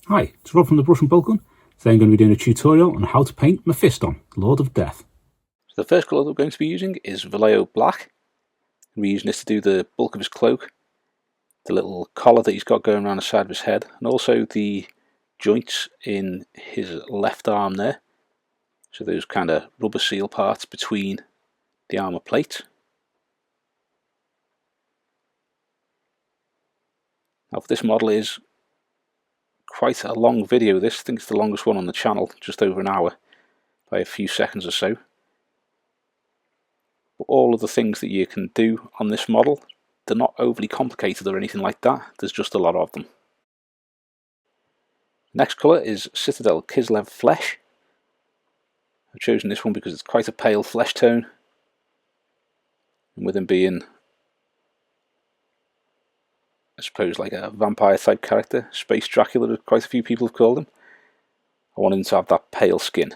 Hi, it's Rob from the Brush and Boltgun. Today I'm going to be doing a tutorial on how to paint Mephiston, Lord of Death. So the first colour that we're going to be using is Vallejo Black. We're using this to do the bulk of his cloak, the little collar that he's got going around the side of his head, and also the joints in his left arm there. So those kind of rubber seal parts between the armour plates. Now for this model is quite a long video. This, I think it's the longest one on the channel, just over an hour by a few seconds or so. But all of the things that you can do on this model, they're not overly complicated or anything like that, there's just a lot of them. Next colour is Citadel Kislev Flesh. I've chosen this one because it's quite a pale flesh tone, and with him being, I suppose, like a vampire type character, Space Dracula, quite a few people have called him, I want him to have that pale skin.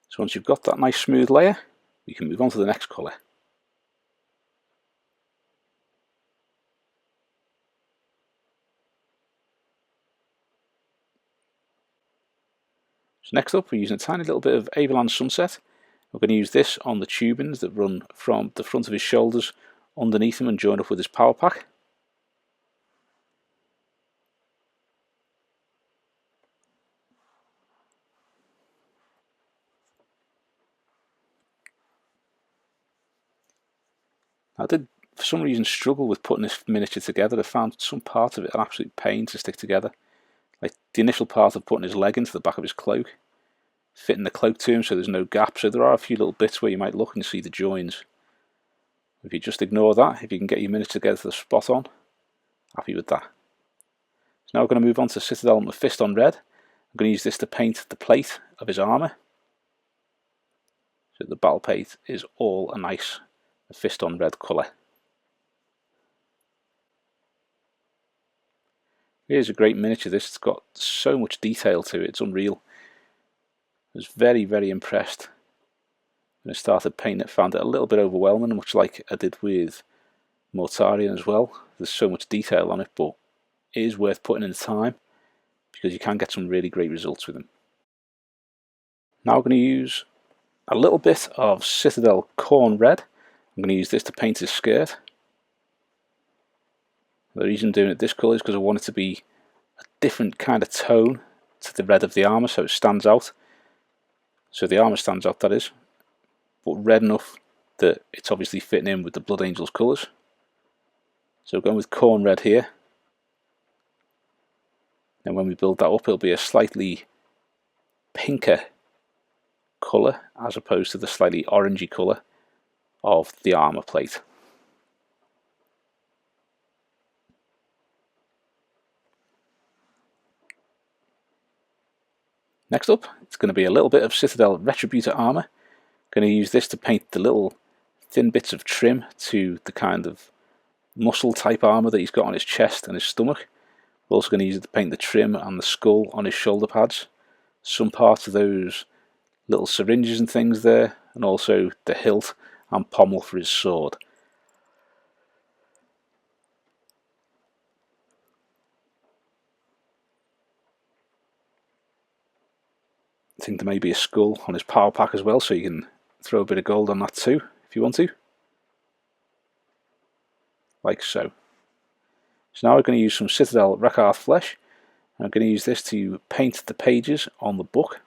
So once you've got that nice smooth layer, we can move on to the next colour. So next up, we're using a tiny little bit of Averland Sunset. We're going to use this on the tubings that run from the front of his shoulders underneath him and join up with his power pack. I did, for some reason, struggle with putting this miniature together. I found some part of it an absolute pain to stick together. Like the initial part of putting his leg into the back of his cloak, fitting the cloak to him so there's no gap. So there are a few little bits where you might look and see the joins. If you just ignore that, if you can get your miniature together spot on, happy with that. So now we're going to move on to Citadel Mephiston Red. I'm going to use this to paint the plate of his armour. So the battle plate is all a nice Mephiston red colour. Here's a great miniature. This, it's got so much detail to it, it's unreal. I was very, very impressed when I started painting it. Found it a little bit overwhelming, much like I did with Mortarion as well. There's so much detail on it, but it is worth putting in the time because you can get some really great results with them. Now we're going to use a little bit of Citadel Khorne Red. I'm going to use this to paint his skirt. The reason I'm doing it this colour is because I want it to be a different kind of tone to the red of the armour, so it stands out. So the armour stands out, that is, but red enough that it's obviously fitting in with the Blood Angel's colours. So going with Khorne Red here. And when we build that up, it'll be a slightly pinker colour as opposed to the slightly orangey colour of the armour plate. Next up, it's going to be a little bit of Citadel Retributor armour. Going to use this to paint the little thin bits of trim to the kind of muscle type armour that he's got on his chest and his stomach. We're also going to use it to paint the trim and the skull on his shoulder pads. Some parts of those little syringes and things there, and also the hilt and pommel for his sword. I think there may be a skull on his power pack as well, so you can throw a bit of gold on that too if you want to, like so. So now we're going to use some Citadel Rakarth flesh. I'm going to use this to paint the pages on the book,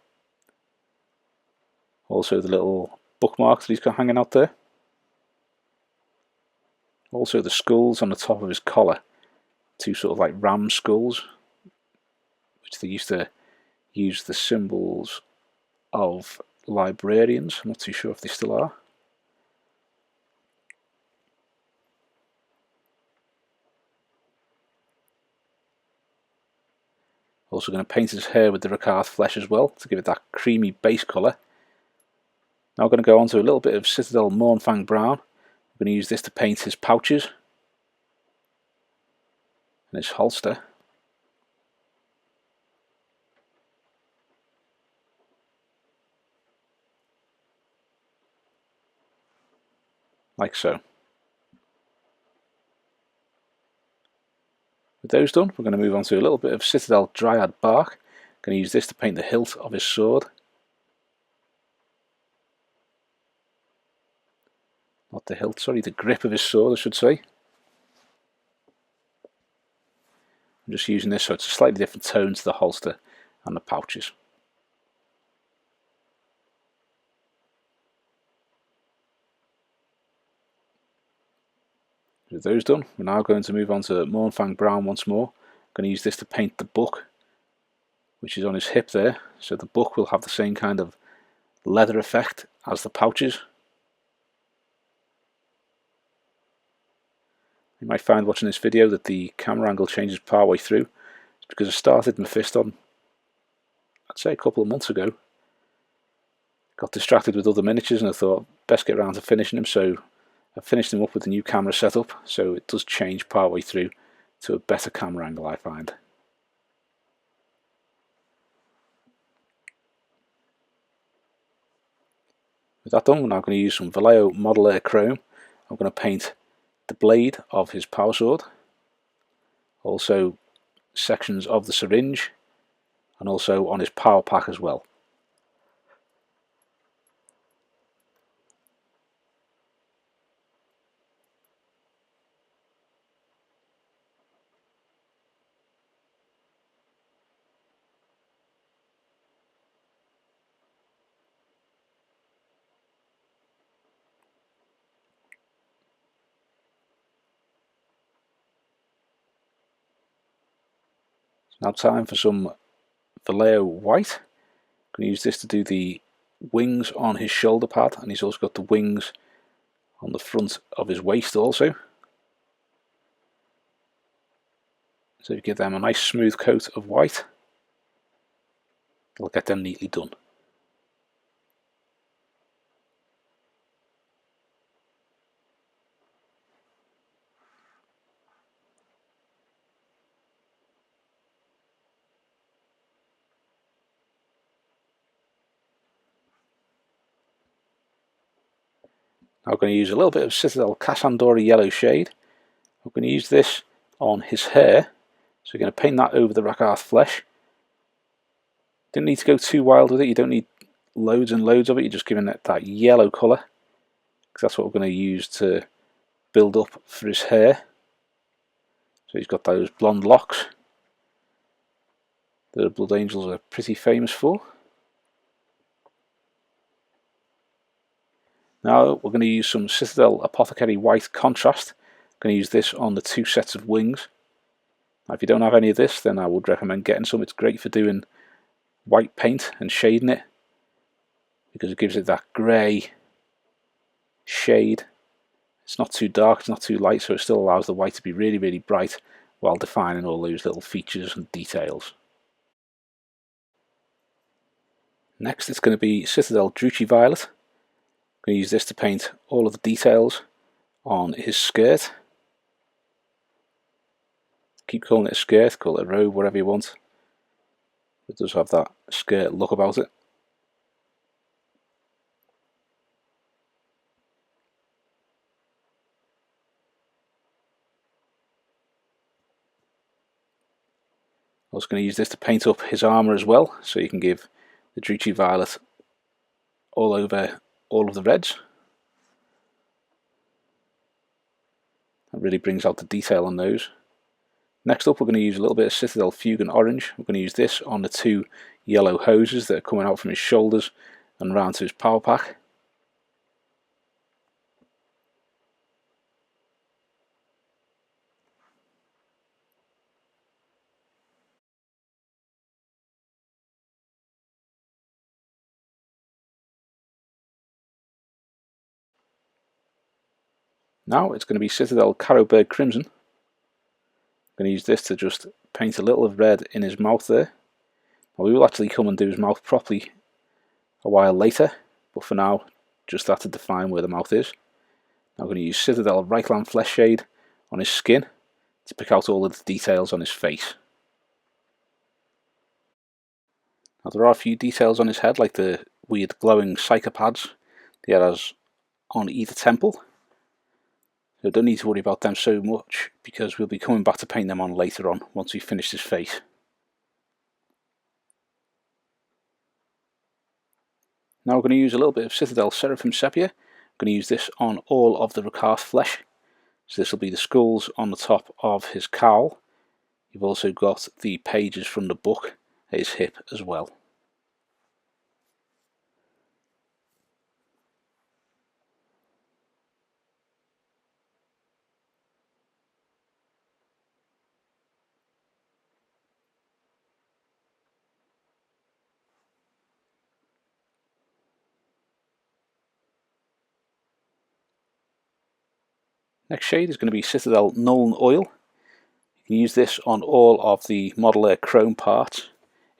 also the little bookmarks that he's got hanging out there, also the skulls on the top of his collar, two sort of like ram skulls, which they used to use the symbols of librarians. I'm not too sure if they still are. Also going to paint his hair with the Rakarth flesh as well to give it that creamy base colour. Now we're going to go on to a little bit of Citadel Mournfang brown. I'm going to use this to paint his pouches and his holster. Like so. With those done, we're going to move on to a little bit of Citadel Dryad bark. Going to use this to paint the hilt of his sword. Not the hilt, sorry, the grip of his sword, I should say. I'm just using this so it's a slightly different tone to the holster and the pouches. With those done, we're now going to move on to Mournfang Brown once more. I'm going to use this to paint the book, which is on his hip there, so the book will have the same kind of leather effect as the pouches. You might find watching this video that the camera angle changes partway through. It's because I started Mephiston, I'd say a couple of months ago. Got distracted with other miniatures and I thought best get around to finishing them, so I've finished them up with the new camera setup, so it does change partway through to a better camera angle, I find. With that done, we're now going to use some Vallejo Model Air Chrome. I'm going to paint the blade of his power sword, also sections of the syringe, and also on his power pack as well. Now time for some Vallejo White. I'm going to use this to do the wings on his shoulder pad, and he's also got the wings on the front of his waist also. So you give them a nice smooth coat of white, it'll get them neatly done. Now I'm going to use a little bit of Citadel Cassandora yellow shade. I'm going to use this on his hair, so we're going to paint that over the Rakarth flesh. Don't need to go too wild with it, you don't need loads and loads of it, you're just giving it that yellow colour, because that's what we're going to use to build up for his hair. So he's got those blonde locks that the Blood Angels are pretty famous for. Now we're going to use some Citadel Apothecary White Contrast. I'm going to use this on the two sets of wings. Now if you don't have any of this, then I would recommend getting some. It's great for doing white paint and shading it, because it gives it that grey shade. It's not too dark, it's not too light, so it still allows the white to be really, really bright while defining all those little features and details. Next it's going to be Citadel Druchii Violet. I'm going to use this to paint all of the details on his skirt. Keep calling it a skirt, call it a robe, whatever you want. It does have that skirt look about it. I'm also going to use this to paint up his armour as well, so you can give the Druchii Violet all over all of the reds. That really brings out the detail on those. Next up we're going to use a little bit of Citadel Fugan Orange. We're going to use this on the two yellow hoses that are coming out from his shoulders and round to his power pack. Now it's going to be Citadel Carroburg Crimson. I'm going to use this to just paint a little of red in his mouth there. Now we will actually come and do his mouth properly a while later, but for now just that to define where the mouth is. Now I'm going to use Citadel Reichland Flesh Shade on his skin to pick out all of the details on his face. Now there are a few details on his head, like the weird glowing psychopads he has on either temple. So don't need to worry about them so much, because we'll be coming back to paint them on later on once we finish this face. Now we're going to use a little bit of Citadel Seraphim Sepia. I'm going to use this on all of the Rakarth flesh. So this will be the skulls on the top of his cowl. You've also got the pages from the book at his hip as well. Next shade is going to be Citadel Nuln Oil. You can use this on all of the Model Air chrome parts.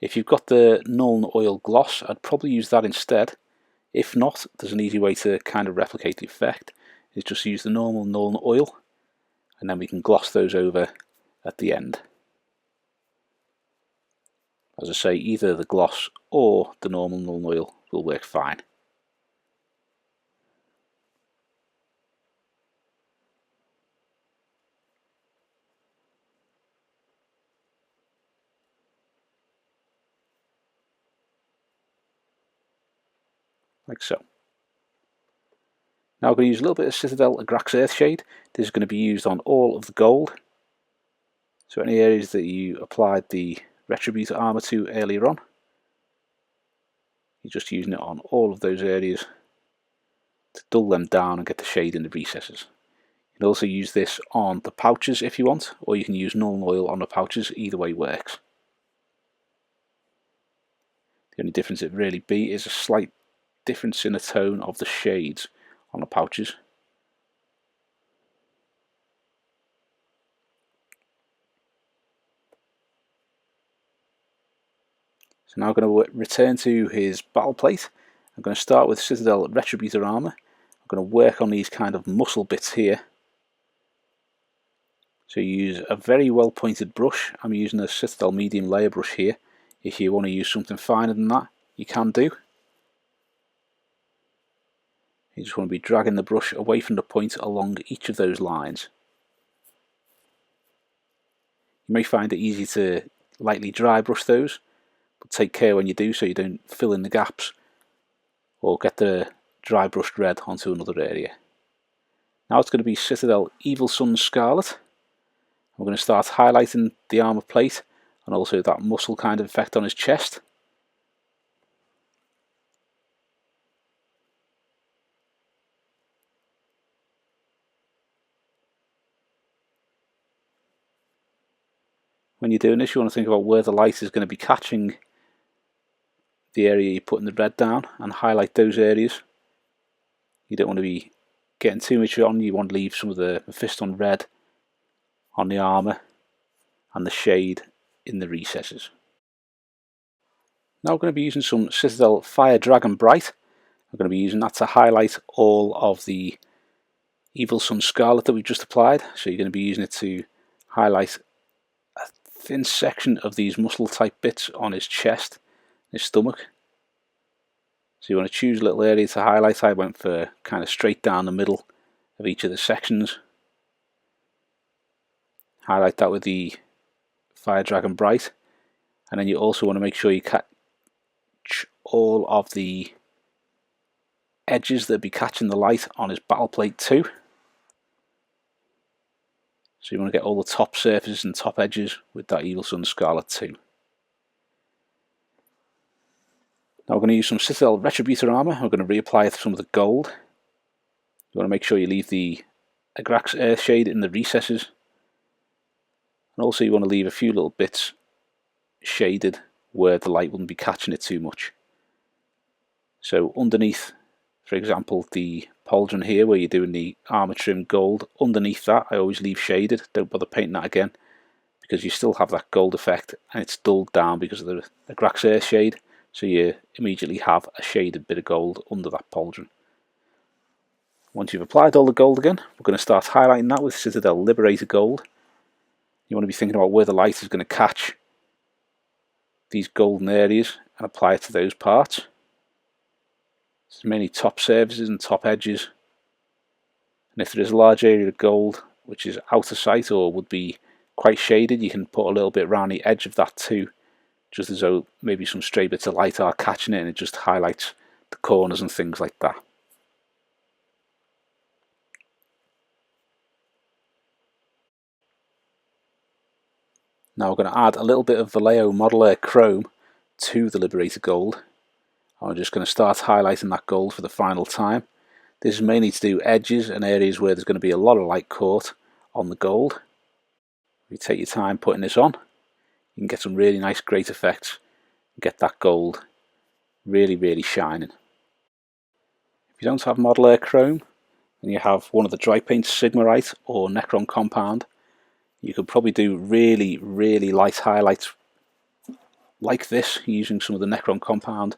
If you've got the Nuln Oil gloss, I'd probably use that instead. If not, there's an easy way to kind of replicate the effect, is just use the normal Nuln Oil, and then we can gloss those over at the end. As I say, either the gloss or the normal Nuln Oil will work fine. Like so. Now we're going to use a little bit of Citadel Agrax Earthshade. This is going to be used on all of the gold. So any areas that you applied the Retributor armour to earlier on, you're just using it on all of those areas to dull them down and get the shade in the recesses. You can also use this on the pouches if you want, or you can use Nuln Oil on the pouches, either way works. The only difference it really be is a slight difference in the tone of the shades on the pouches. So now I'm going to return to his battle plate. I'm going to start with Citadel Retributor armour. I'm going to work on these kind of muscle bits here. So you use a very well pointed brush. I'm using a Citadel medium layer brush here. If you want to use something finer than that, you can do. You just want to be dragging the brush away from the point along each of those lines. You may find it easy to lightly dry brush those, but take care when you do so you don't fill in the gaps or get the dry brushed red onto another area. Now it's going to be Citadel Evil Sun Scarlet. I'm going to start highlighting the armour plate and also that muscle kind of effect on his chest. When you're doing this, you want to think about where the light is going to be catching the area you're putting the red down and highlight those areas. You don't want to be getting too much on, you want to leave some of the Mephiston Red on the armour and the shade in the recesses. Now we're going to be using some Citadel Fire Dragon Bright. I'm going to be using that to highlight all of the Evil Sun Scarlet that we've just applied. So you're going to be using it to highlight a thin section of these muscle type bits on his chest, his stomach. So you want to choose a little area to highlight. I went for kind of straight down the middle of each of the sections. Highlight that with the Fire Dragon Bright, and then you also want to make sure you catch all of the edges that be catching the light on his battle plate too. So you want to get all the top surfaces and top edges with that Evil Sun Scarlet too. Now we're going to use some Citadel Retributor armour. We're going to reapply some of the gold. You want to make sure you leave the Agrax Earthshade in the recesses. And also you want to leave a few little bits shaded where the light wouldn't be catching it too much. So underneath, for example, the pauldron here where you're doing the armour trim gold, underneath that I always leave shaded. Don't bother painting that again, because you still have that gold effect and it's dulled down because of the Agrax Earthshade. So you immediately have a shaded bit of gold under that pauldron. Once you've applied all the gold again, we're going to start highlighting that with Citadel Liberator Gold. You want to be thinking about where the light is going to catch these golden areas and apply it to those parts. So mainly top surfaces and top edges. And if there is a large area of gold which is out of sight or would be quite shaded, you can put a little bit around the edge of that too, just as though maybe some stray bits of light are catching it and it just highlights the corners and things like that. Now we're going to add a little bit of Vallejo Model Air Chrome to the Liberator Gold. I'm just going to start highlighting that gold for the final time. This is mainly to do edges and areas where there's going to be a lot of light caught on the gold. If you take your time putting this on, you can get some really nice great effects and get that gold really shining. If you don't have Model Air Chrome and you have one of the dry paints Sigmarite or Necron Compound, you could probably do really light highlights like this using some of the Necron Compound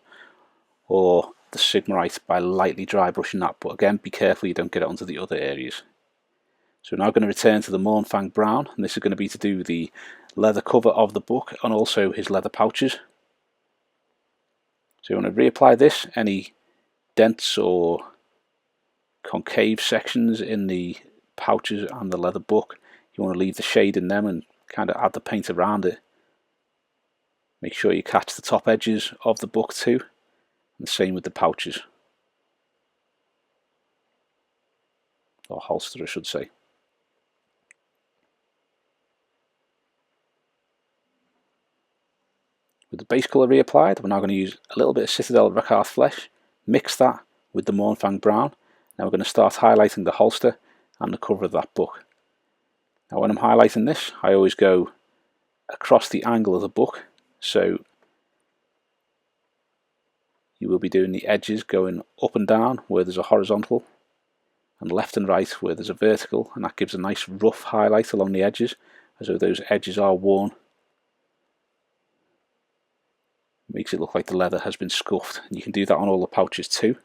or the Sigmarite by lightly dry brushing that, but again be careful you don't get it onto the other areas. So we're now going to return to the Mournfang Brown, and this is going to be to do the leather cover of the book and also his leather pouches. So you want to reapply this, any dents or concave sections in the pouches and the leather book, you want to leave the shade in them and kind of add the paint around it. Make sure you catch the top edges of the book too, and the same with the pouches, or holster I should say. With the base colour reapplied, we're now going to use a little bit of Citadel Rakarth Flesh, mix that with the Mournfang Brown. Now we're going to start highlighting the holster and the cover of that book. Now when I'm highlighting this, I always go across the angle of the book, so you will be doing the edges going up and down where there's a horizontal, and left and right where there's a vertical, and that gives a nice rough highlight along the edges, as though those edges are worn. Makes it look like the leather has been scuffed, and you can do that on all the pouches too.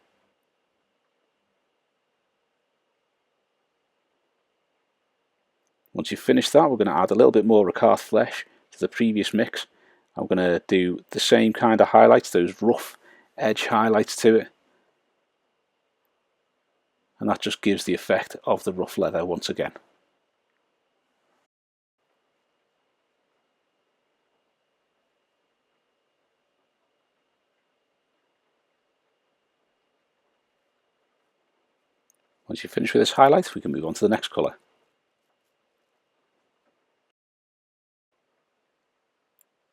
Once you've finished that, we're going to add a little bit more Rakarth Flesh to the previous mix. I'm going to do the same kind of highlights, those rough edge highlights to it, and that just gives the effect of the rough leather once again. Once you've finished with this highlight, we can move on to the next colour.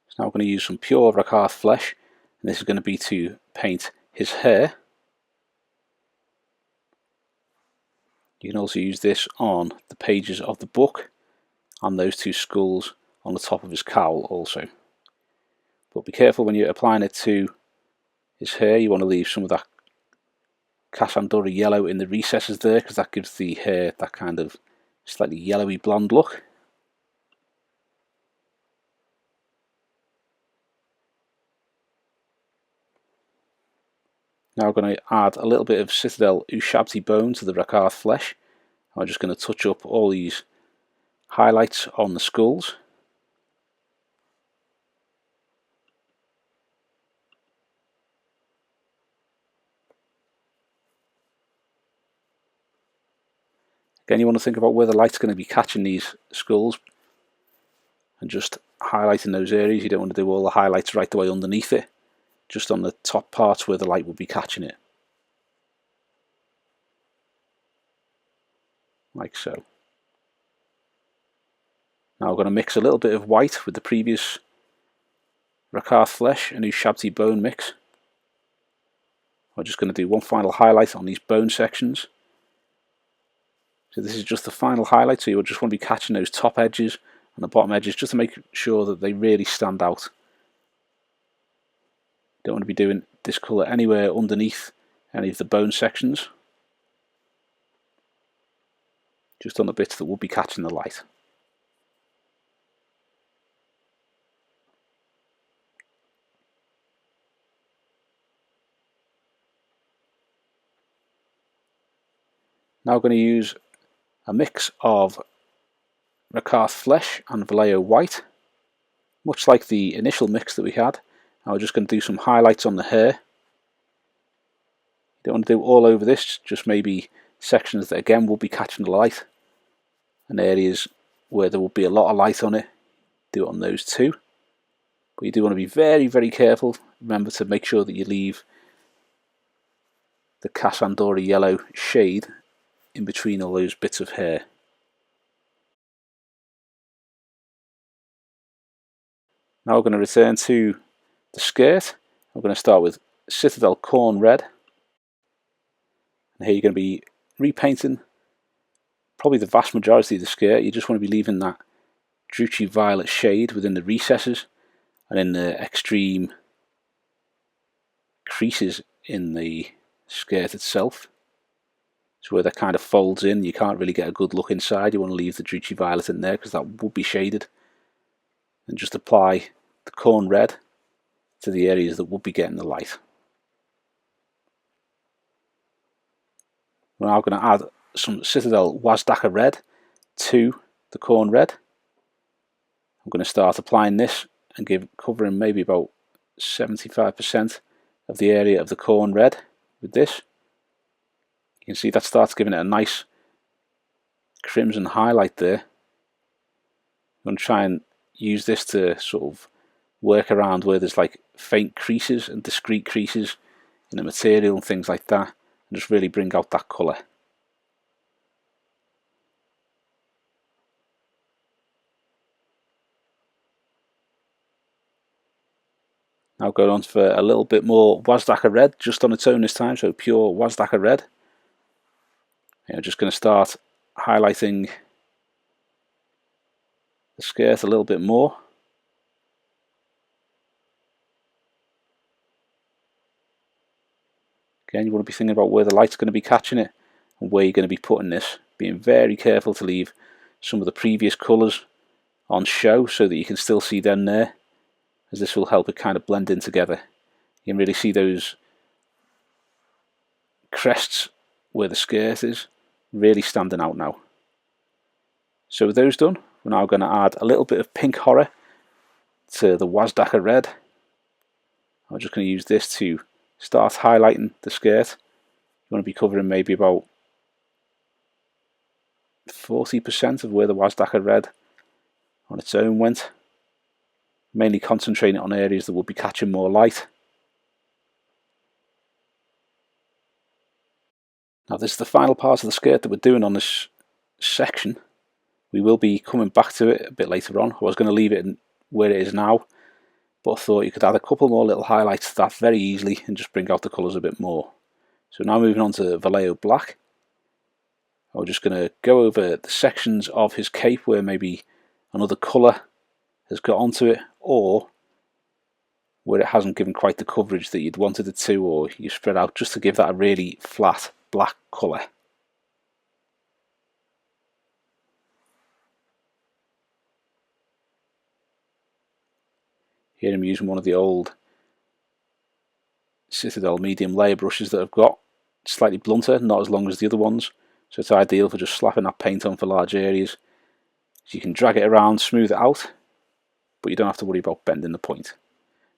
So now we're going to use some pure Rakarth Flesh, and this is going to be to paint his hair. You can also use this on the pages of the book and those two skulls on the top of his cowl also. But be careful when you're applying it to his hair, you want to leave some of that Kasandura yellow in the recesses there, because that gives the hair that kind of slightly yellowy blonde look. Now we're going to add a little bit of Citadel Ushabti bone to the Rakarth Flesh. I'm just going to touch up all these highlights on the skulls. Again, you want to think about where the light's going to be catching these skulls and just highlighting those areas. You don't want to do all the highlights right the way underneath it, just on the top parts where the light will be catching it. Like so. Now we're going to mix a little bit of white with the previous Rakarth Flesh and Ushabti bone mix. We're just going to do one final highlight on these bone sections. So this is just the final highlight, so you'll just want to be catching those top edges and the bottom edges just to make sure that they really stand out. Don't want to be doing this colour anywhere underneath any of the bone sections, just on the bits that will be catching the light. Now we're going to use a mix of Rakarth Flesh and Vallejo White, much like the initial mix that we had. Now we're just going to do some highlights on the hair. You don't want to do all over this, just maybe sections that again will be catching the light, and areas where there will be a lot of light on it, do it on those too. But you do want to be very, very careful. Remember to make sure that you leave the Cassandora yellow shade in between all those bits of hair. Now we're going to return to the skirt. I'm going to start with Citadel Khorne Red. And here you're going to be repainting probably the vast majority of the skirt. You just want to be leaving that druchy violet shade within the recesses and in the extreme creases in the skirt itself. So where that kind of folds in, you can't really get a good look inside. You want to leave the druchy violet in there because that would be shaded. And just apply the Khorne Red to the areas that would be getting the light. We're now going to add some Citadel Wazdakka Red to the Khorne Red. I'm going to start applying this and covering maybe about 75% of the area of the Khorne Red with this. You can see that starts giving it a nice crimson highlight there. I'm going to try and use this to sort of work around where there's like faint creases and discrete creases in the material and things like that, and just really bring out that colour. Now going on for a little bit more Wazdakka Red, just on its own this time, so pure Wazdakka Red. I'm just going to start highlighting the skirt a little bit more. Again, you want to be thinking about where the light's going to be catching it and where you're going to be putting this. Being very careful to leave some of the previous colours on show so that you can still see them there, as this will help it kind of blend in together. You can really see those crests where the skirt is really standing out now. So with those done, we're now going to add a little bit of pink horror to the Wazdakka Red. I'm just going to use this to start highlighting the skirt. You want to be covering maybe about 40% of where the Wazdakka Red on its own went. Mainly concentrating on areas that will be catching more light. Now this is the final part of the skirt that we're doing on this section. We will be coming back to it a bit later on. I was going to leave it where it is now, but I thought you could add a couple more little highlights to that very easily and just bring out the colours a bit more. So now moving on to Vallejo Black. I'm just going to go over the sections of his cape where maybe another colour has got onto it, or where it hasn't given quite the coverage that you'd wanted it to, or you spread out, just to give that a really flat black colour. Here I'm using one of the old Citadel medium layer brushes that I've got, slightly blunter, not as long as the other ones, so it's ideal for just slapping that paint on for large areas. So you can drag it around, smooth it out, but you don't have to worry about bending the point.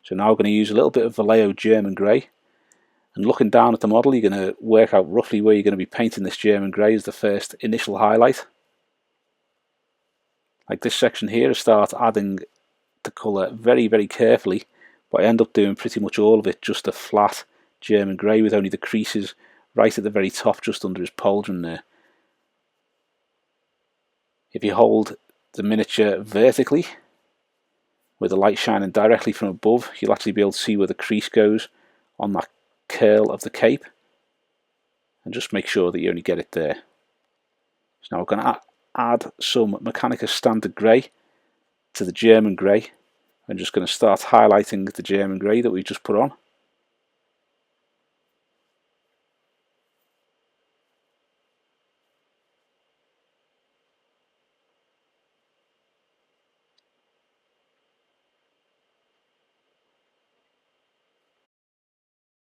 So now we're going to use a little bit of Vallejo German Grey, and looking down at the model you're going to work out roughly where you're going to be painting this German Grey as the first initial highlight. Like this section here, I start adding the colour very, very carefully, but I end up doing pretty much all of it just a flat German Grey with only the creases right at the very top just under his pauldron there. If you hold the miniature vertically, with the light shining directly from above, you'll actually be able to see where the crease goes on that curl of the cape, and just make sure that you only get it there. So now we're going to add some Mechanicus Standard Grey to the German Grey. I'm just going to start highlighting the German Grey that we just put on.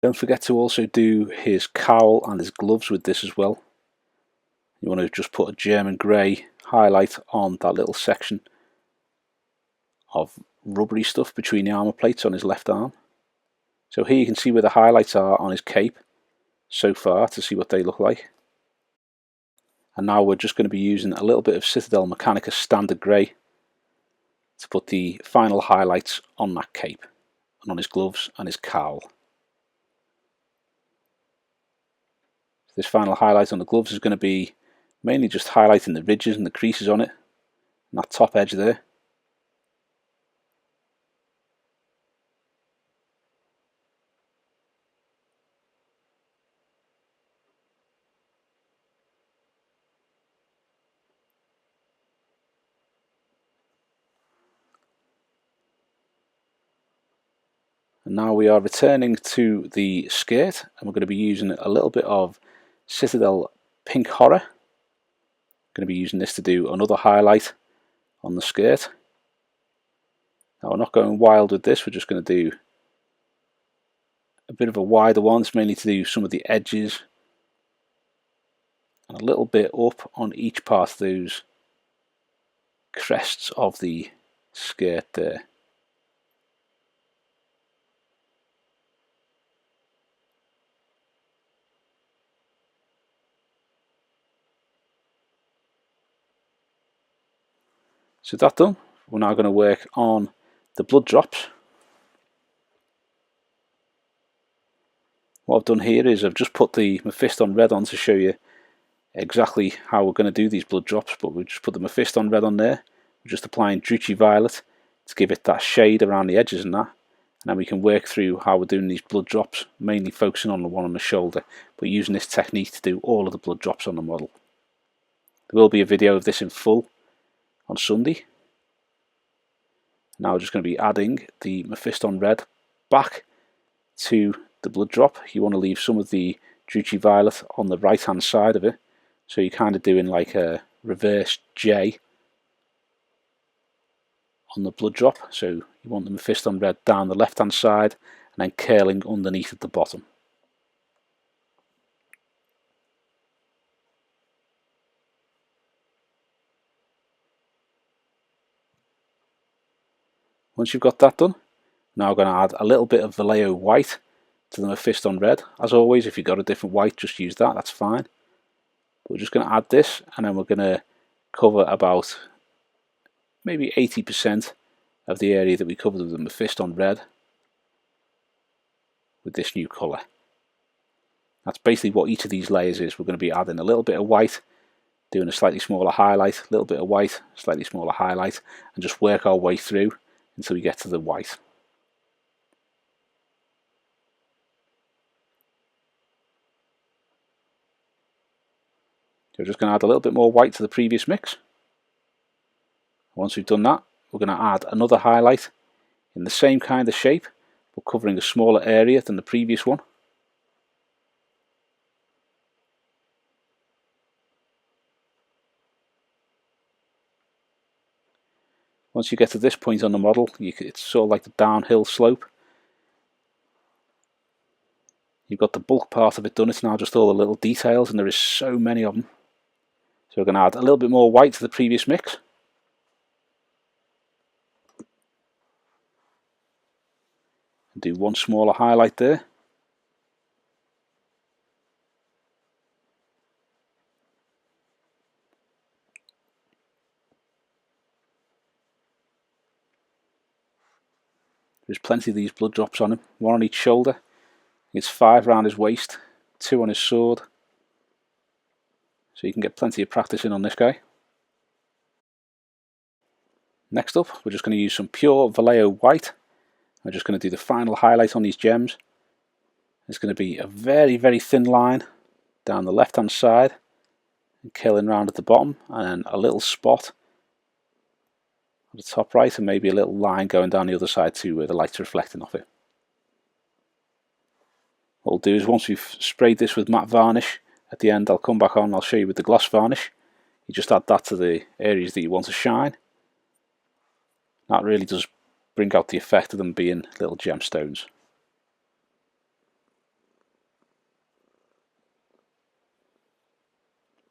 Don't forget to also do his cowl and his gloves with this as well. You want to just put a German Grey highlight on that little section of rubbery stuff between the armour plates on his left arm. So here you can see where the highlights are on his cape so far to see what they look like. And now we're just going to be using a little bit of Citadel Mechanicus standard grey to put the final highlights on that cape and on his gloves and his cowl. This final highlight on the gloves is going to be mainly just highlighting the ridges and the creases on it, and that top edge there. And now we are returning to the skirt, and we're going to be using a little bit of Citadel Pink Horror. Going to be using this to do another highlight on the skirt. Now we're not going wild with this, we're just going to do a bit of a wider one. It's mainly to do some of the edges and a little bit up on each part of those crests of the skirt there. So that done, we're now going to work on the blood drops. What I've done here is I've just put the Mephiston Red on to show you exactly how we're going to do these blood drops, but we've just put the Mephiston Red on there. We're just applying Druchii Violet to give it that shade around the edges and that. And then we can work through how we're doing these blood drops, mainly focusing on the one on the shoulder, but using this technique to do all of the blood drops on the model. There will be a video of this in full on Sunday. Now we're just going to be adding the Mephiston Red back to the blood drop. You want to leave some of the Druchii Violet on the right hand side of it, so you're kind of doing like a reverse J on the blood drop. So you want the Mephiston Red down the left hand side and then curling underneath at the bottom. Once you've got that done, now we're going to add a little bit of Vallejo White to the Mephiston Red. As always, if you've got a different white, just use that, that's fine. But we're just going to add this, and then we're going to cover about maybe 80% of the area that we covered with the Mephiston Red with this new colour. That's basically what each of these layers is. We're going to be adding a little bit of white, doing a slightly smaller highlight, a little bit of white, slightly smaller highlight, and just work our way through until we get to the white. So we're just going to add a little bit more white to the previous mix. Once we've done that, we're going to add another highlight in the same kind of shape, but covering a smaller area than the previous one. Once you get to this point on the model, it's sort of like the downhill slope. You've got the bulk part of it done, it's now just all the little details, and there is so many of them. So we're going to add a little bit more white to the previous mix. And do one smaller highlight there. There's plenty of these blood drops on him, one on each shoulder. It's 5 around his waist, 2 on his sword. So you can get plenty of practice in on this guy. Next up, we're just going to use some pure Vallejo White. We're just going to do the final highlight on these gems. It's going to be a very, very thin line down the left hand side and killing round at the bottom, and then a little spot at the top right, and maybe a little line going down the other side too where the light's reflecting off it. What we'll do is, once we've sprayed this with matte varnish, at the end I'll come back on, I'll show you with the gloss varnish. You just add that to the areas that you want to shine. That really does bring out the effect of them being little gemstones.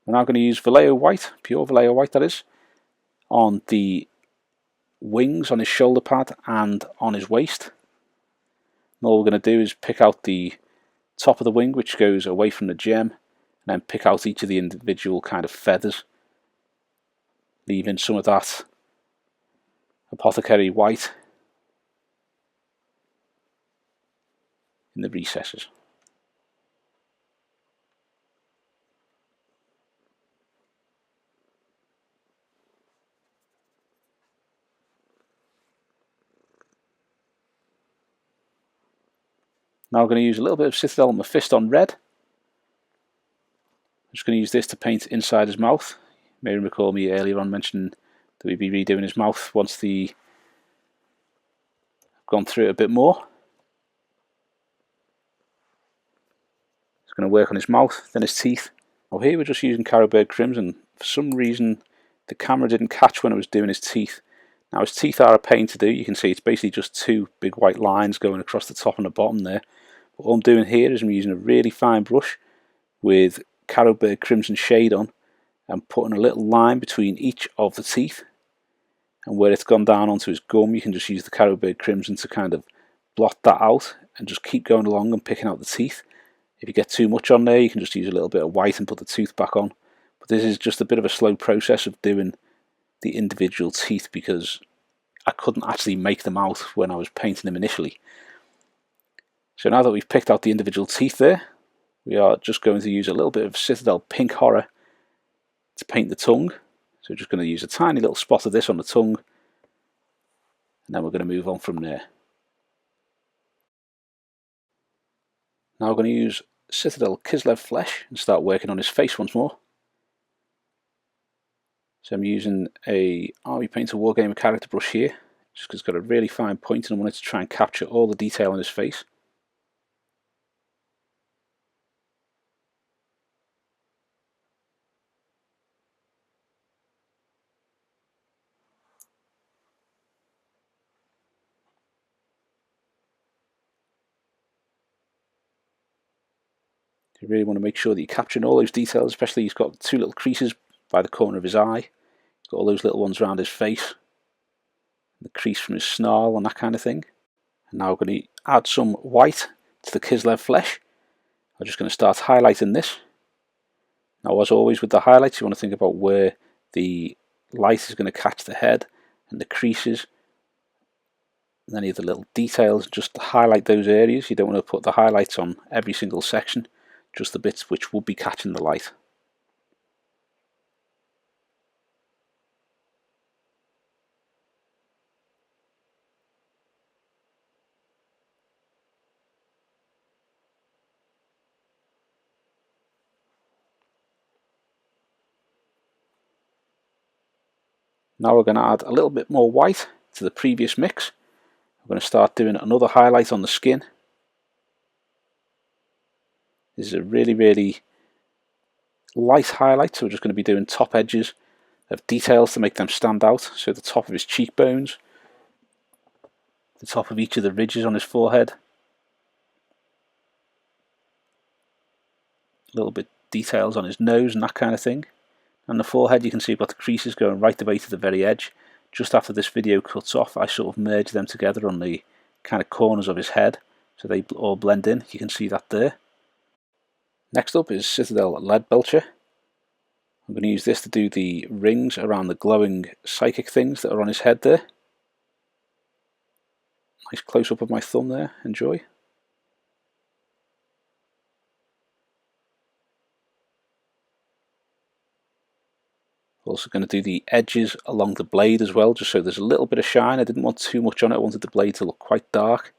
We're now going to use Vallejo White, pure Vallejo White that is, on the wings, on his shoulder pad and on his waist. And all we're going to do is pick out the top of the wing, which goes away from the gem, and then pick out each of the individual kind of feathers, leaving some of that apothecary white in the recesses. Now I'm going to use a little bit of Citadel Mephiston Red. I'm just going to use this to paint inside his mouth. You may recall me earlier on mentioning that we'd be redoing his mouth once I've gone through it a bit more. It's going to work on his mouth, then his teeth. Now here we're just using Carroburg Crimson. For some reason the camera didn't catch when I was doing his teeth. Now his teeth are a pain to do. You can see it's basically just two big white lines going across the top and the bottom there. But all I'm doing here is I'm using a really fine brush with Carroburg Crimson shade on and putting a little line between each of the teeth, and where it's gone down onto his gum you can just use the Carroburg Crimson to kind of blot that out and just keep going along and picking out the teeth. If you get too much on there you can just use a little bit of white and put the tooth back on, but this is just a bit of a slow process of doing the individual teeth because I couldn't actually make them out when I was painting them initially. So now that we've picked out the individual teeth there, we are just going to use a little bit of Citadel Pink Horror to paint the tongue. So we're just going to use a tiny little spot of this on the tongue, and then we're going to move on from there. Now we're going to use Citadel Kislev Flesh and start working on his face once more. So I'm using a Army Painter Wargamer character brush here, just because it's got a really fine point and I wanted to try and capture all the detail on his face. You really want to make sure that you're capturing all those details, especially he's got two little creases by the corner of his eye. He's got all those little ones around his face, the crease from his snarl and that kind of thing. And now we're going to add some white to the Kislev flesh. I'm just going to start highlighting this. Now as always with the highlights you want to think about where the light is going to catch the head and the creases and any of the little details. Just to highlight those areas. You don't want to put the highlights on every single section, just the bits which would be catching the light. Now we're going to add a little bit more white to the previous mix. I'm going to start doing another highlight on the skin. This is a really light highlight, so we're just going to be doing top edges of details to make them stand out. So the top of his cheekbones, the top of each of the ridges on his forehead, a little bit details on his nose and that kind of thing. And the forehead, you can see you've got the creases going right away to the very edge. Just after this video cuts off, I sort of merge them together on the kind of corners of his head, so they all blend in. You can see that there. Next up is Citadel Leadbelcher. I'm going to use this to do the rings around the glowing psychic things that are on his head there. Nice close up of my thumb there, enjoy. Also going to do the edges along the blade as well, just so there's a little bit of shine. I didn't want too much on it, I wanted the blade to look quite dark.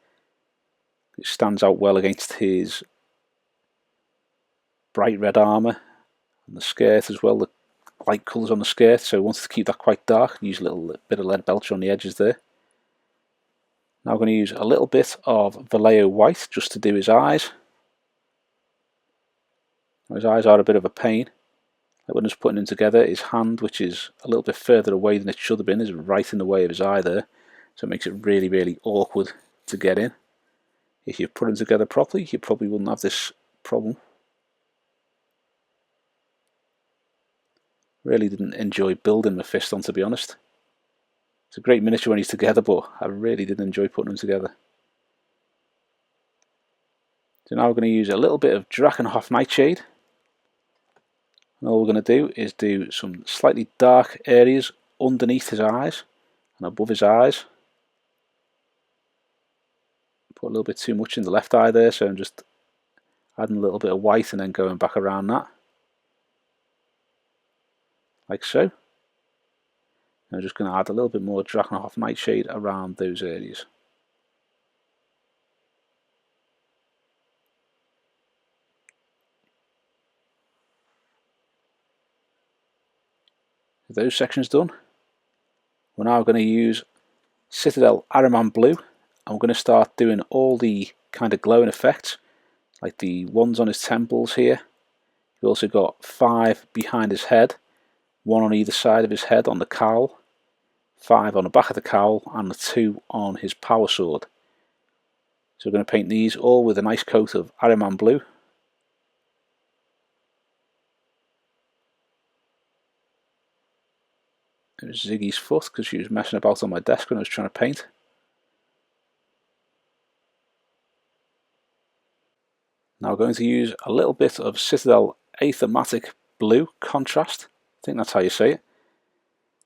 It stands out well against his bright red armour and the skirt as well, the light colours on the skirt, so I wanted to keep that quite dark. Use a little bit of Leadbelcher on the edges there. Now I'm going to use a little bit of Vallejo White just to do his eyes. His eyes are a bit of a pain. When I was putting them together, his hand, which is a little bit further away than it should have been, is right in the way of his eye there, so it makes it really awkward to get in. If you put them together properly, you probably wouldn't have this problem. Really didn't enjoy building Mephiston, to be honest. It's a great miniature when he's together, but I really didn't enjoy putting them together. So now we're going to use a little bit of Drakenhof Nightshade And all we're going to do is do some slightly dark areas underneath his eyes and above his eyes. Put a little bit too much in the left eye there, so I'm just adding a little bit of white and then going back around that, like so. And I'm just going to add a little bit more Drakenhof Nightshade around those areas. With those sections done, we're now going to use Citadel Ahriman Blue, and we're going to start doing all the kind of glowing effects, like the ones on his temples here. We've also got 5 behind his head, 1 on either side of his head on the cowl, 5 on the back of the cowl, and 2 on his power sword. So we're going to paint these all with a nice coat of Ahriman Blue. There's Ziggy's foot because she was messing about on my desk when I was trying to paint. Now we're going to use a little bit of Citadel Aethermatic Blue Contrast. I think that's how you say it.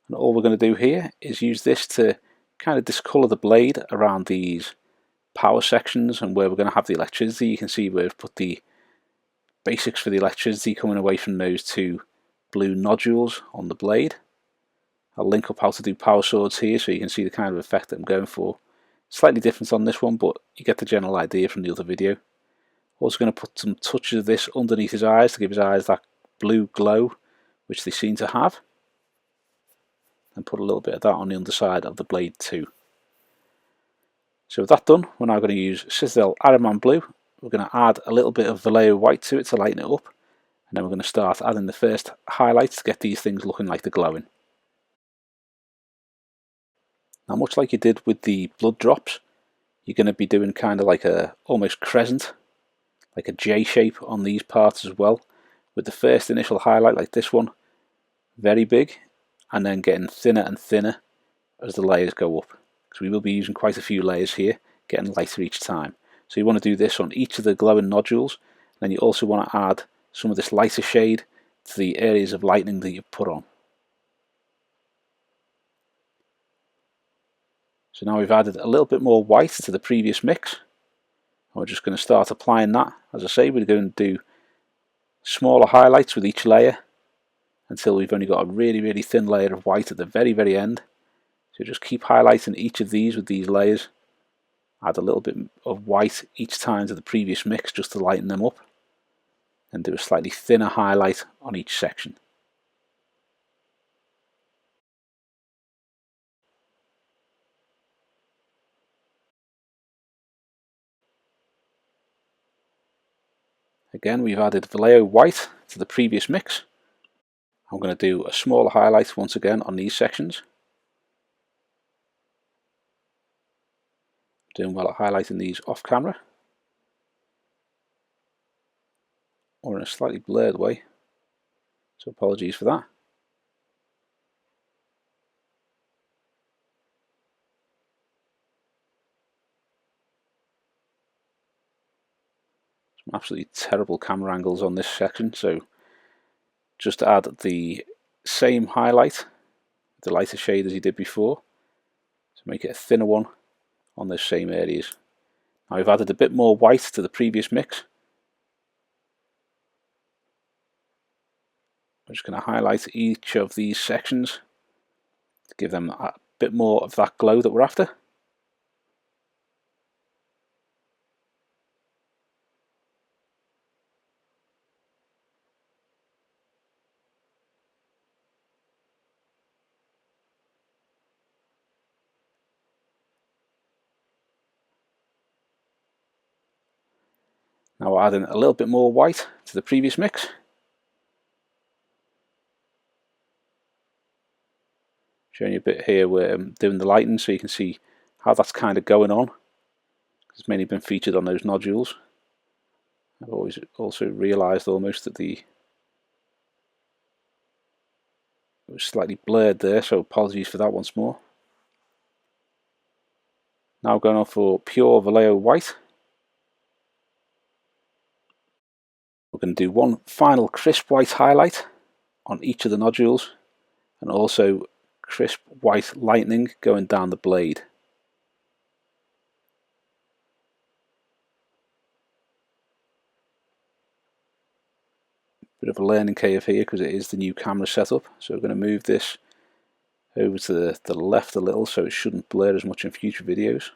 And all we're going to do here is use this to kind of discolour the blade around these power sections and where we're going to have the electricity. You can see where we've put the basics for the electricity coming away from those 2 blue nodules on the blade. I'll link up how to do power swords here so you can see the kind of effect that I'm going for. Slightly different on this one, but you get the general idea from the other video. Also going to put some touches of this underneath his eyes to give his eyes that blue glow which they seem to have, and put a little bit of that on the underside of the blade too. So with that done, we're now going to use Citadel Ahriman Blue. We're going to add a little bit of Vallejo White to it to lighten it up, and then we're going to start adding the first highlights to get these things looking like they're glowing. Now, much like you did with the blood drops, you're going to be doing kind of like a almost crescent, like a J shape on these parts as well, with the first initial highlight like this one very big, and then getting thinner and thinner as the layers go up, because we will be using quite a few layers here, getting lighter each time. So you want to do this on each of the glowing nodules, and then you also want to add some of this lighter shade to the areas of lightning that you've put on. So now we've added a little bit more white to the previous mix. We're just going to start applying that. As I say, we're going to do smaller highlights with each layer until we've only got a really thin layer of white at the very end. So just keep highlighting each of these with these layers. Add a little bit of white each time to the previous mix just to lighten them up, and do a slightly thinner highlight on each section. Again, we've added Vallejo White to the previous mix. I'm going to do a smaller highlight once again on these sections. Doing well at highlighting these off camera, or in a slightly blurred way, so apologies for that. Some absolutely terrible camera angles on this section, so just add the same highlight, the lighter shade as you did before, to make it a thinner one on those same areas. Now we've added a bit more white to the previous mix. I'm just going to highlight each of these sections to give them a bit more of that glow that we're after. Now we're adding a little bit more white to the previous mix. Showing you a bit here where I'm doing the lighting so you can see how that's kind of going on. It's mainly been featured on those nodules. I've always also realised almost that it was slightly blurred there, so apologies for that once more. Now going on for pure Vallejo White. We're going to do one final crisp white highlight on each of the nodules, and also crisp white lightning going down the blade. Bit of a learning curve here because it is the new camera setup, so we're going to move this over to the left a little so it shouldn't blur as much in future videos.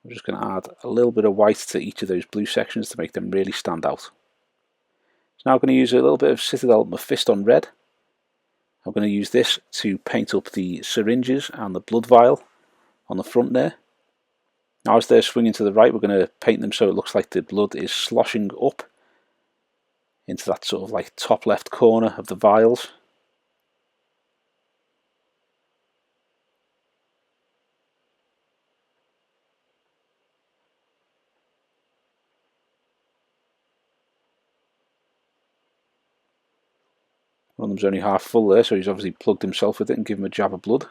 I'm just going to add a little bit of white to each of those blue sections to make them really stand out. So now I'm going to use a little bit of Citadel Mephiston Red. I'm going to use this to paint up the syringes and the blood vial on the front there. Now as they're swinging to the right, we're going to paint them so it looks like the blood is sloshing up into that sort of like top left corner of the vials. One of them's only half full there, so he's obviously plugged himself with it and given him a jab of blood.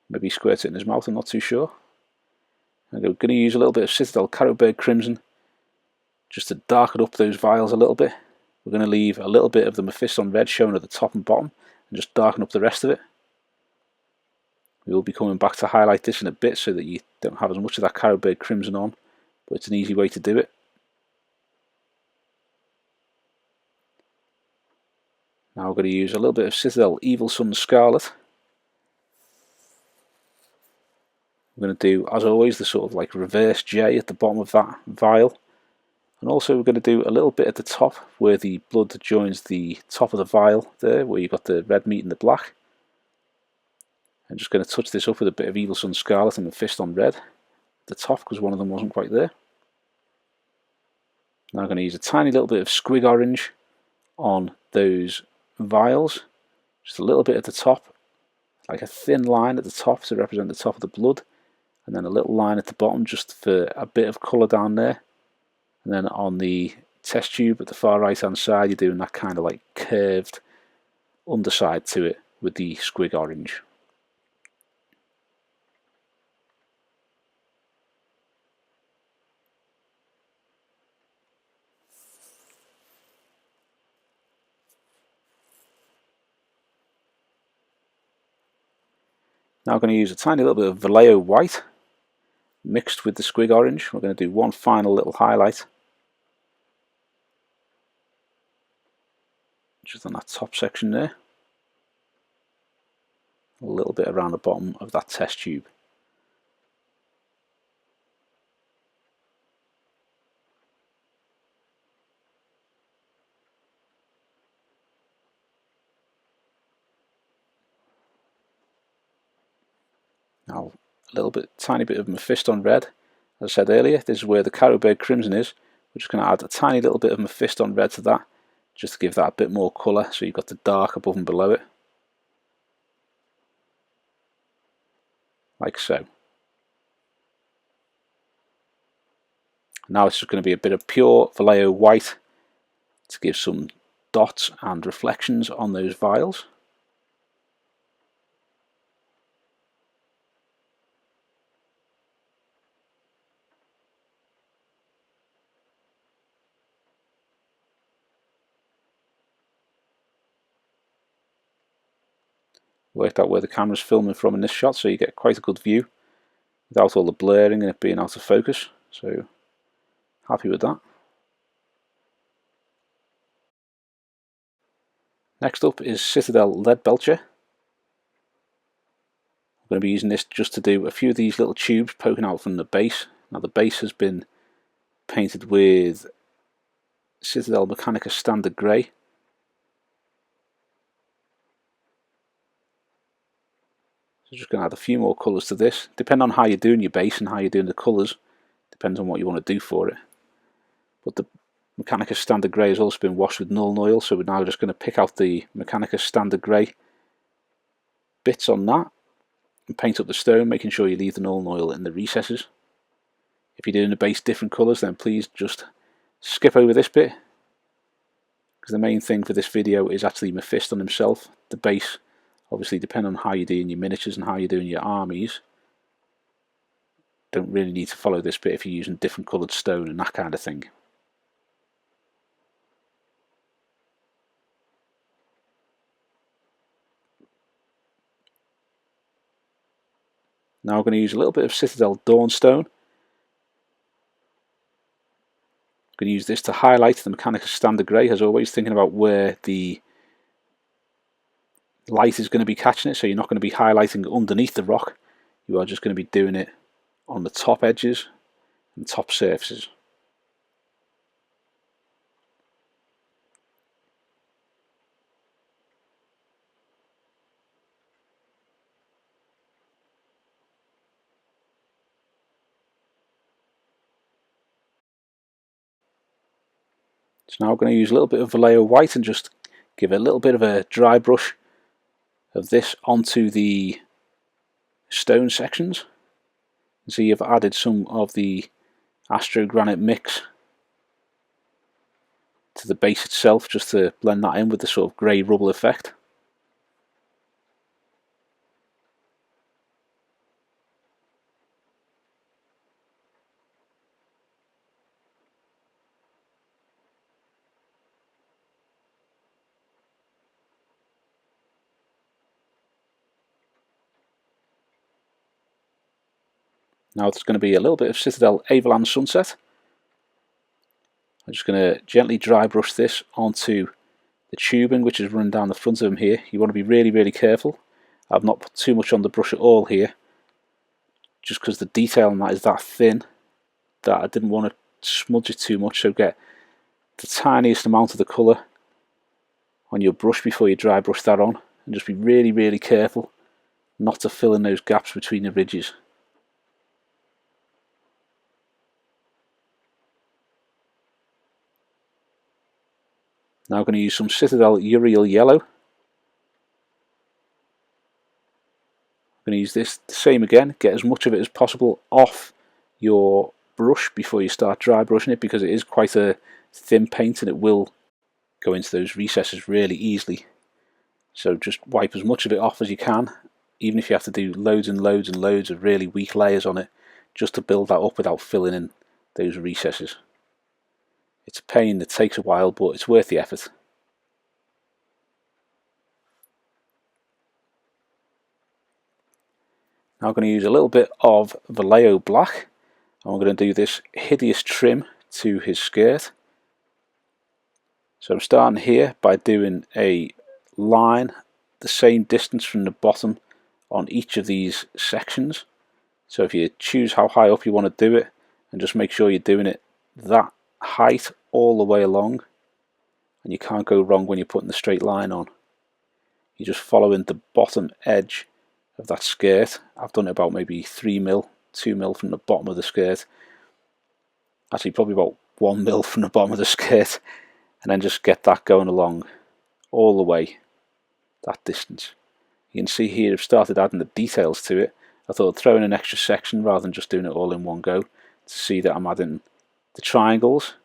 Maybe he squirts it in his mouth, I'm not too sure. I'm going to use a little bit of Citadel Carrotbird Crimson just to darken up those vials a little bit. We're going to leave a little bit of the Mephiston Red showing at the top and bottom and just darken up the rest of it. We will be coming back to highlight this in a bit so that you don't have as much of that Carrotbird Crimson on, but it's an easy way to do it. Now we're going to use a little bit of Citadel Evil Sun Scarlet. We're going to do, as always, the sort of like reverse J at the bottom of that vial. And also we're going to do a little bit at the top where the blood joins the top of the vial there, where you've got the red meat and the black. I'm just going to touch this up with a bit of Evil Sun Scarlet and Mephiston Red at the top because one of them wasn't quite there. Now I'm going to use a tiny little bit of Squig Orange on those vials, just a little bit at the top, like a thin line at the top to represent the top of the blood, and then a little line at the bottom just for a bit of colour down there. And then on the test tube at the far right hand side, you're doing that kind of like curved underside to it with the Squig Orange. Now I'm going to use a tiny little bit of Vallejo White mixed with the Squig Orange. We're going to do one final little highlight just on that top section there. A little bit around the bottom of that test tube. Now a little bit, tiny bit of Mephiston Red. As I said earlier, this is where the Carrotbird Crimson is. We're just going to add a tiny little bit of Mephiston Red to that, just to give that a bit more colour, so you've got the dark above and below it. Like so. Now it's just going to be a bit of pure Vallejo White to give some dots and reflections on those vials. Worked out where the camera's filming from in this shot, so you get quite a good view without all the blurring and it being out of focus, so happy with that. Next up is Citadel Leadbelcher. I'm going to be using this just to do a few of these little tubes poking out from the base. Now the base has been painted with Citadel Mechanicus Standard Grey. So just going to add a few more colours to this. Depending on how you're doing your base and how you're doing the colours, depends on what you want to do for it. But the Mechanicus Standard Grey has also been washed with Nuln Oil, so we're now just going to pick out the Mechanicus Standard Grey bits on that and paint up the stone, making sure you leave the Nuln Oil in the recesses. If you're doing the base different colours, then please just skip over this bit, because the main thing for this video is actually Mephiston himself. The base, obviously, depending on how you're doing your miniatures and how you're doing your armies, Don't really need to follow this bit if you're using different coloured stone and that kind of thing. Now we're going to use a little bit of Citadel Dawnstone. I'm going to use this to highlight the Mechanicus standard grey, as always, thinking about where the light is going to be catching it, so you're not going to be highlighting underneath the rock. You are just going to be doing it on the top edges and top surfaces. So now we're going to use a little bit of Vallejo White and just give a little bit of a dry brush of this onto the stone sections. And so you've added some of the Astro Granite mix to the base itself, just to blend that in with the sort of grey rubble effect. Now there's going to be a little bit of Citadel Averland Sunset. I'm just going to gently dry brush this onto the tubing which is running down the front of them here. You want to be really, really careful. I've not put too much on the brush at all here, just because the detail on that is that thin that I didn't want to smudge it too much, so get the tiniest amount of the colour on your brush before you dry brush that on, and just be really, really careful not to fill in those gaps between the ridges. Now I'm going to use some Citadel Yriel Yellow. I'm going to use this the same again, get as much of it as possible off your brush before you start dry brushing it, because it is quite a thin paint and it will go into those recesses really easily. So just wipe as much of it off as you can, even if you have to do loads and loads and loads of really weak layers on it, just to build that up without filling in those recesses. It's a pain, it takes a while, but it's worth the effort. Now I'm going to use a little bit of Vallejo Black, and I'm going to do this hideous trim to his skirt. So I'm starting here by doing a line the same distance from the bottom on each of these sections. So if you choose how high up you want to do it, and just make sure you're doing it that height all the way along, and you can't go wrong when you're putting the straight line on. You're just following the bottom edge of that skirt. I've done it about maybe 3mm, 2mm from the bottom of the skirt, actually probably about 1mm from the bottom of the skirt, and then just get that going along all the way that distance. You can see here I've started adding the details to it. I thought I'd throw in an extra section rather than just doing it all in one go, to see that I'm adding the triangles,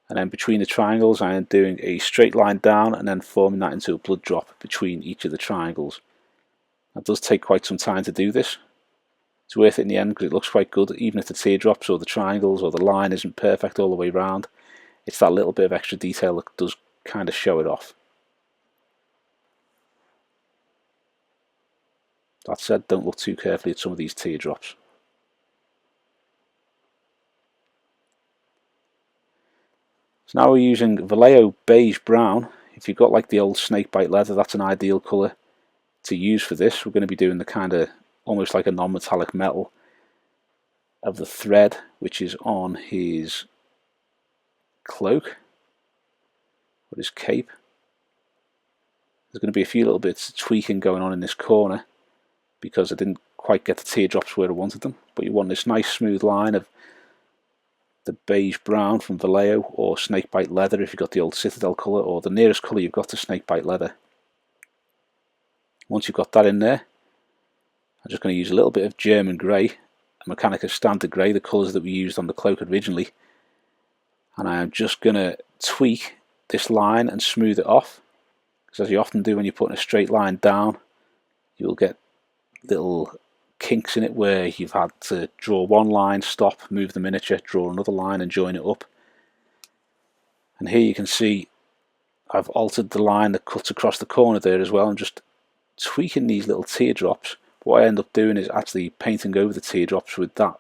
and then between the triangles I am doing a straight line down and then forming that into a blood drop between each of the triangles. That does take quite some time to do this. It's worth it in the end because it looks quite good, even if the teardrops or the triangles or the line isn't perfect all the way around. It's that little bit of extra detail that does kind of show it off. That said, don't look too carefully at some of these teardrops. So now we're using Vallejo Beige Brown. If you've got like the old snakebite leather, that's an ideal colour to use for this. We're going to be doing the kind of almost like a non-metallic metal of the thread which is on his cloak or his cape. There's going to be a few little bits of tweaking going on in this corner because I didn't quite get the teardrops where I wanted them, but you want this nice smooth line of the beige brown from Vallejo or snakebite leather if you've got the old Citadel colour, or the nearest colour you've got to snakebite leather. Once you've got that in there, I'm just going to use a little bit of German grey, a Mechanicus standard grey, the colours that we used on the cloak originally, and I am just going to tweak this line and smooth it off, because as you often do when you're putting a straight line down, you'll get little kinks in it where you've had to draw one line, stop, move the miniature, draw another line and join it up. And here you can see I've altered the line that cuts across the corner there as well. I'm just tweaking these little teardrops. What I end up doing is actually painting over the teardrops with that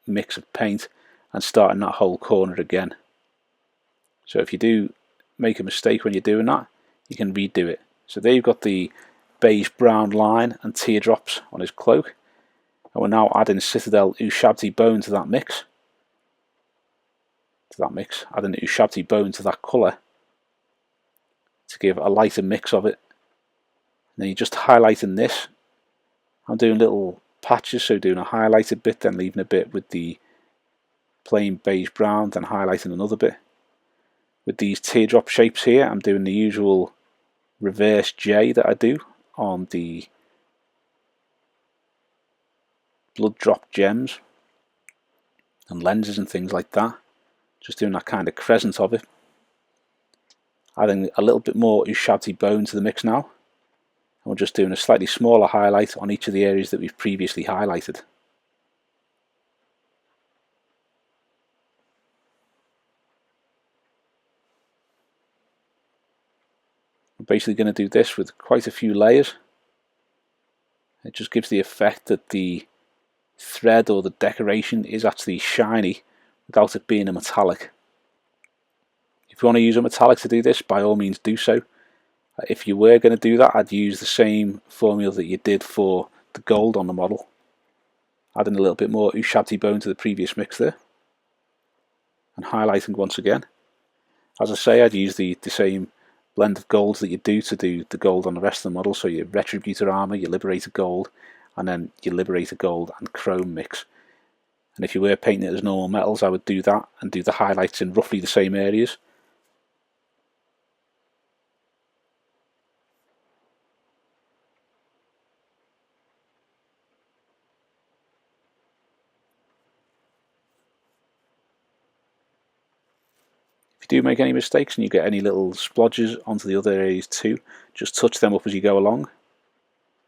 mix of paint and starting that whole corner again. So if you do make a mistake when you're doing that, you can redo it. So there you've got the beige brown line and teardrops on his cloak, and we're now adding Citadel Ushabti bone to that mix. Adding the Ushabti bone to that colour to give a lighter mix of it. And then you're just highlighting this. I'm doing little patches, so doing a highlighted bit, then leaving a bit with the plain beige brown, then highlighting another bit. With these teardrop shapes here, I'm doing the usual reverse J that I do on the blood drop gems and lenses and things like that. Just doing that kind of crescent of it. Adding a little bit more Ushabti bone to the mix now. And we're just doing a slightly smaller highlight on each of the areas that we've previously highlighted. We're basically going to do this with quite a few layers. It just gives the effect that the thread or the decoration is actually shiny without it being a metallic. If you want to use a metallic to do this, by all means do so. If you were going to do that, I'd use the same formula that you did for the gold on the model. Adding a little bit more Ushabti bone to the previous mix there. And highlighting once again. As I say, I'd use the same blend of golds that you do to do the gold on the rest of the model. So your Retributor armour, your Liberator gold, and then your Liberator gold and chrome mix. And if you were painting it as normal metals, I would do that and do the highlights in roughly the same areas. If you do make any mistakes and you get any little splodges onto the other areas too, just touch them up as you go along.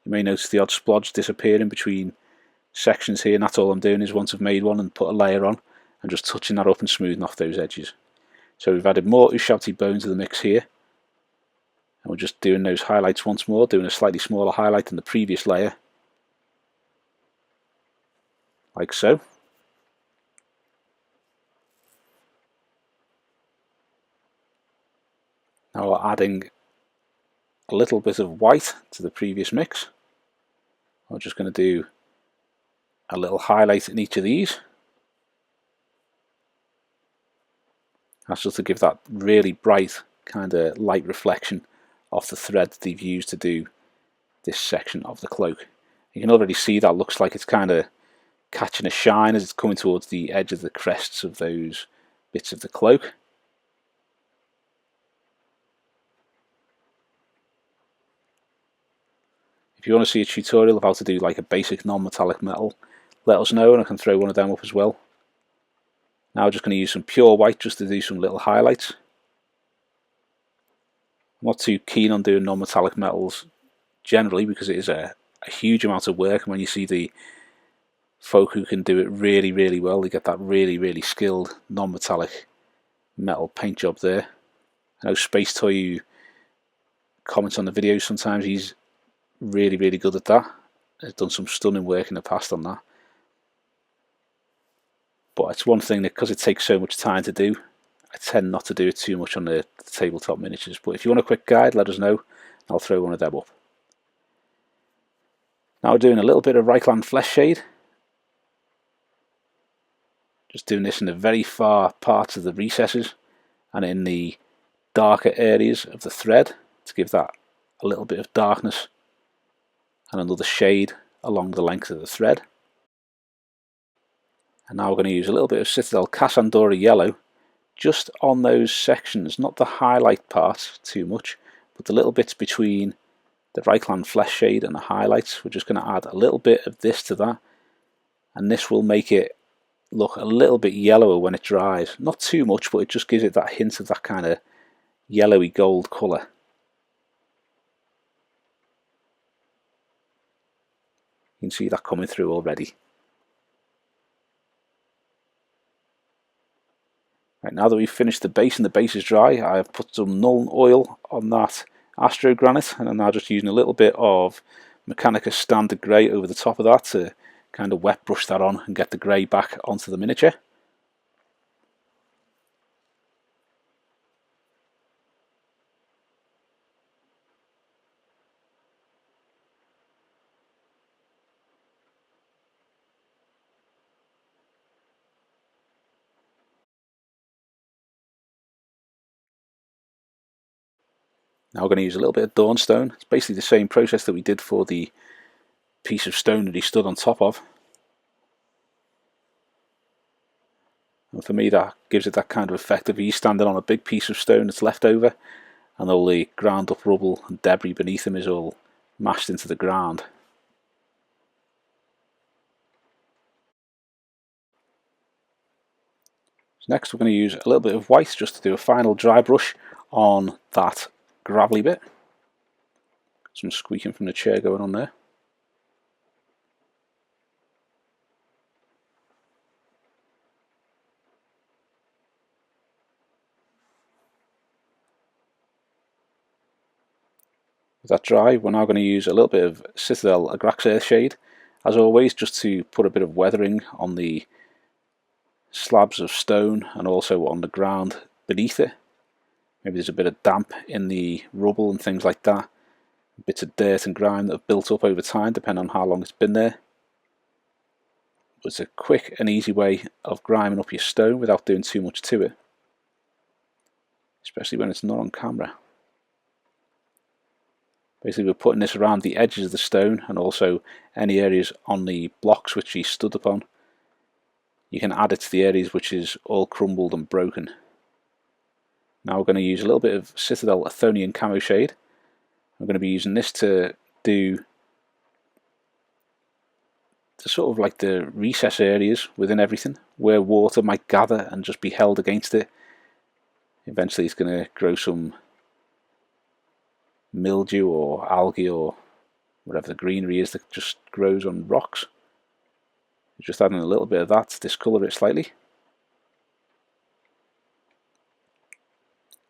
You may notice the odd splodge disappearing between sections here, and that's all I'm doing is once I've made one and put a layer on, I'm just touching that up and smoothing off those edges. So we've added more Ushabti bone to the mix here, and we're just doing those highlights once more, doing a slightly smaller highlight than the previous layer, like so. Now we're adding a little bit of white to the previous mix. We're just going to do a little highlight in each of these. That's just to give that really bright kind of light reflection off the thread that they've used to do this section of the cloak. You can already see that looks like it's kind of catching a shine as it's coming towards the edge of the crests of those bits of the cloak. If you want to see a tutorial of how to do like a basic non-metallic metal, let us know and I can throw one of them up as well. Now I'm just going to use some pure white just to do some little highlights. I'm not too keen on doing non-metallic metals generally because it is a huge amount of work, and when you see the folk who can do it really, really well, they get that really, really skilled non-metallic metal paint job there. I know Space Toy, who comments on the videos sometimes, he's really, really good at that. He's done some stunning work in the past on that. But it's one thing that, because it takes so much time to do, I tend not to do it too much on the tabletop miniatures. But if you want a quick guide, let us know. I'll throw one of them up. Now we're doing a little bit of Reikland flesh shade. Just doing this in the very far parts of the recesses and in the darker areas of the thread to give that a little bit of darkness and another shade along the length of the thread. And now we're going to use a little bit of Citadel Cassandora yellow just on those sections, not the highlight part too much, but the little bits between the Reikland flesh shade and the highlights. We're just going to add a little bit of this to that, and this will make it look a little bit yellower when it dries. Not too much, but it just gives it that hint of that kind of yellowy gold colour. You can see that coming through already. Right, now that we've finished the base and the base is dry, I have put some Nuln oil on that Astro Granite, and I'm now just using a little bit of Mechanicus Standard Grey over the top of that to kind of wet brush that on and get the grey back onto the miniature. Now we're going to use a little bit of Dawnstone. It's basically the same process that we did for the piece of stone that he stood on top of. And for me that gives it that kind of effect of he's standing on a big piece of stone that's left over and all the ground up rubble and debris beneath him is all mashed into the ground. So next we're going to use a little bit of white just to do a final dry brush on that gravelly bit. Some squeaking from the chair going on there. With that dry, we're now going to use a little bit of Citadel Wazdakka Red, as always, just to put a bit of weathering on the slabs of stone and also on the ground beneath it. Maybe there's a bit of damp in the rubble and things like that. Bits of dirt and grime that have built up over time depending on how long it's been there. But it's a quick and easy way of griming up your stone without doing too much to it. Especially when it's not on camera. Basically we're putting this around the edges of the stone and also any areas on the blocks which he stood upon. You can add it to the areas which is all crumbled and broken. Now we're going to use a little bit of Citadel Athonian Camo Shade. I'm going to be using this to do the sort of like the recess areas within everything where water might gather and just be held against it. Eventually it's going to grow some mildew or algae or whatever the greenery is that just grows on rocks. Just adding a little bit of that to discolour it slightly.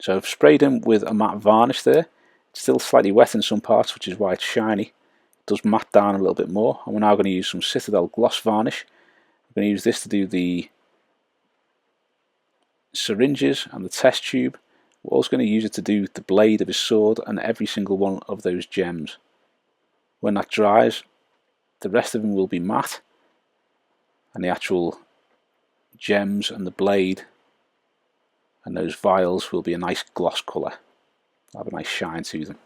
So I've sprayed him with a matte varnish there. It's still slightly wet in some parts, which is why it's shiny. It does matte down a little bit more. And we're now going to use some Citadel gloss varnish. I'm going to use this to do the syringes and the test tube. We're also going to use it to do the blade of his sword and every single one of those gems. When that dries, the rest of them will be matte, and the actual gems and the blade and those vials will be a nice gloss colour. Have a nice shine to them.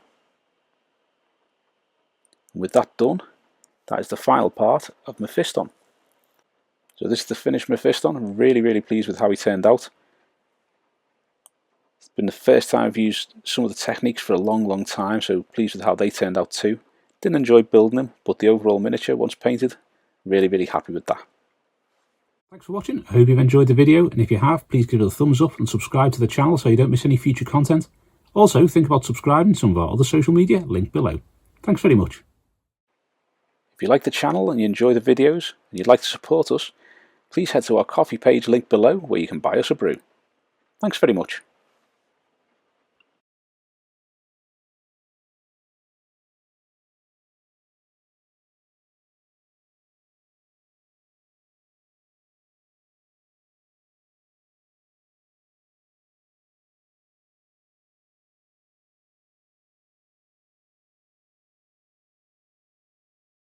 And with that done, that is the final part of Mephiston. So this is the finished Mephiston. I'm really pleased with how he turned out. It's been the first time I've used some of the techniques for a long time, so pleased with how they turned out too. Didn't enjoy building them, but the overall miniature, once painted, really happy with that. Thanks for watching. I hope you've enjoyed the video, and if you have, please give it a thumbs up and subscribe to the channel so you don't miss any future content. Also, think about subscribing to some of our other social media, linked below. Thanks very much. If you like the channel and you enjoy the videos and you'd like to support us, please head to our coffee page linked below where you can buy us a brew. Thanks very much.